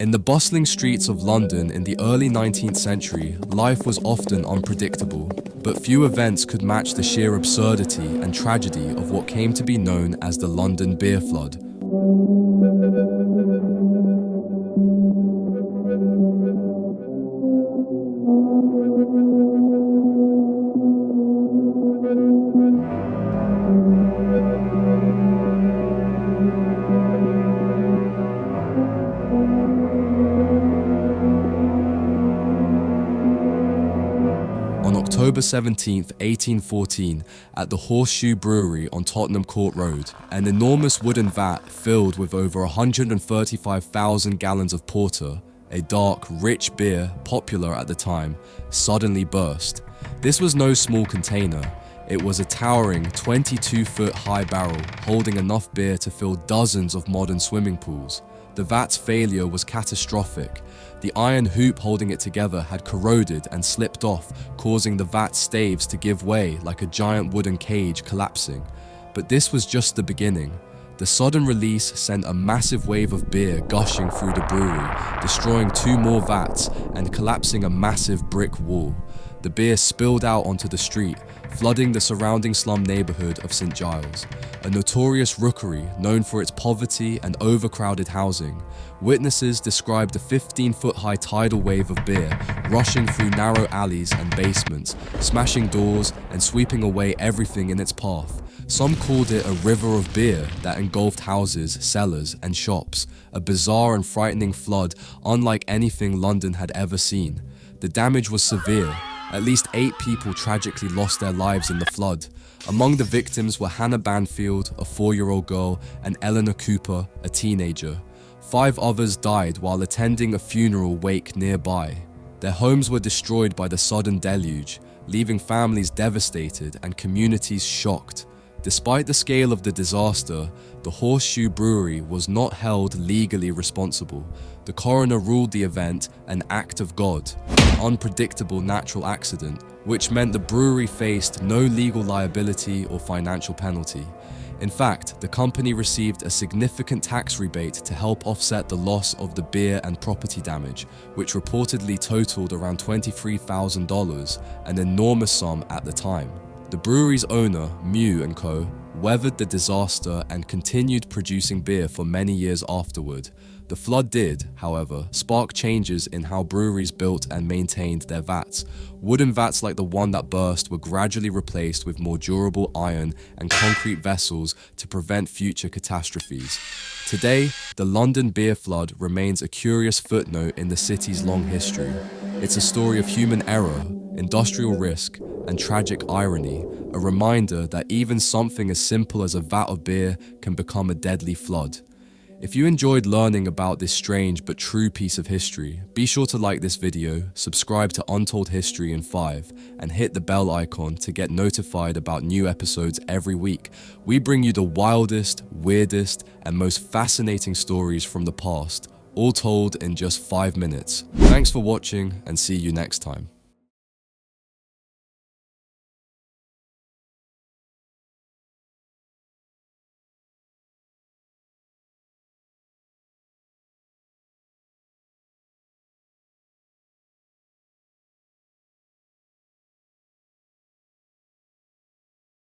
In the bustling streets of London in the early 19th century, life was often unpredictable, but few events could match the sheer absurdity and tragedy of what came to be known as the London beer flood. On October 17, 1814, at the Horseshoe Brewery on Tottenham Court Road, an enormous wooden vat filled with over 135,000 gallons of porter, a dark, rich beer popular at the time, suddenly burst. This was no small container. It was a towering 22-foot high barrel holding enough beer to fill dozens of modern swimming pools. The vat's failure was catastrophic. The iron hoop holding it together had corroded and slipped off, causing the vat's staves to give way like a giant wooden cage collapsing. But this was just the beginning. The sudden release sent a massive wave of beer gushing through the brewery, destroying 2 more vats and collapsing a massive brick wall. The beer spilled out onto the street, flooding the surrounding slum neighborhood of St. Giles, a notorious rookery known for its poverty and overcrowded housing. Witnesses described a 15-foot-high tidal wave of beer rushing through narrow alleys and basements, smashing doors and sweeping away everything in its path. Some called it a river of beer that engulfed houses, cellars, and shops, a bizarre and frightening flood unlike anything London had ever seen. The damage was severe. At least 8 people tragically lost their lives in the flood. Among the victims were Hannah Banfield, a 4-year-old girl, and Eleanor Cooper, a teenager. 5 others died while attending a funeral wake nearby. Their homes were destroyed by the sudden deluge, leaving families devastated and communities shocked. Despite the scale of the disaster, the Horseshoe Brewery was not held legally responsible. The coroner ruled the event an act of God, an unpredictable natural accident, which meant the brewery faced no legal liability or financial penalty. In fact, the company received a significant tax rebate to help offset the loss of the beer and property damage, which reportedly totaled around $23,000, an enormous sum at the time. The brewery's owner, Meux & Co., weathered the disaster and continued producing beer for many years afterward. The flood did, however, spark changes in how breweries built and maintained their vats. Wooden vats like the one that burst were gradually replaced with more durable iron and concrete vessels to prevent future catastrophes. Today, the London beer flood remains a curious footnote in the city's long history. It's a story of human error, industrial risk, and tragic irony, a reminder that even something as simple as a vat of beer can become a deadly flood. If you enjoyed learning about this strange but true piece of history, be sure to like this video, subscribe to Untold History in 5, and hit the bell icon to get notified about new episodes every week. We bring you the wildest, weirdest, and most fascinating stories from the past, all told in just 5 minutes. Thanks for watching, and see you next time.